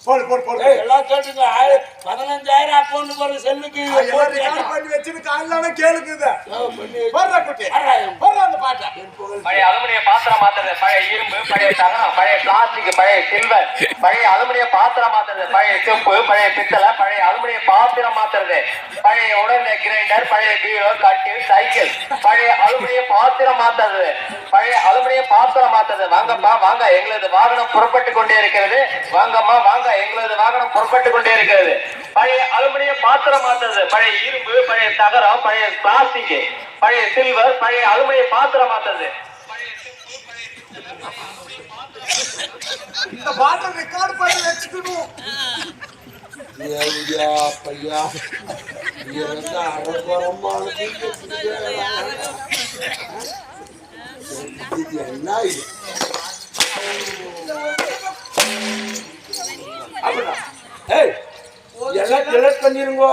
போடு போடு போடு. எல்லாம் கேட்டுங்க. 15,000 அக்கௌண்ட் போற செல்லுக்கு பண்ணி வச்சுட்டு காலையில கேளுக்குது. போடுற குட்டி போடுற அந்த பாட்டை. பழைய அலுமினிய பாத்திரம் மாத்துறது, பழைய இரும்பு, பழைய தகரம், பழைய பிளாஸ்டிக், பழைய சில்வர், பழைய அலுமினிய பாத்திரம் மாத்துறது, பழைய செப்பு, பழைய பித்தளை, பழைய அலுமினிய பாத்திரம் மாத்துறது, பழைய உடனே கிரைண்டர், பழைய பீரோ, கட்டில், சைக்கிள், பழைய அலுமினிய பாத்திரம் மாத்துறது, பழைய அலுமினிய பாத்திரம் மாத்துறது. வாங்கப்பா வாங்க, எங்களது வாகனம் புறப்பட்டு கொண்டே இருக்கிறது. வாங்கம்மா வாங்க, எங்களது வாகனம் புறப்பட்டு கொண்டே இருக்கிறது. பழைய அலுமினிய பாத்திரம் மாத்துறது, பழைய இரும்பு, பழைய தகரம், பழைய பிளாஸ்டிக், பழைய சில்வர், பழைய அலுமினிய பாத்திரம் மாத்துறது. இந்த பாட்டை ரெக்கார்ட் பண்ணி வச்சுக்கணும். பையா என்ன எல்லாம் டெலட் பண்ணிருங்கோ.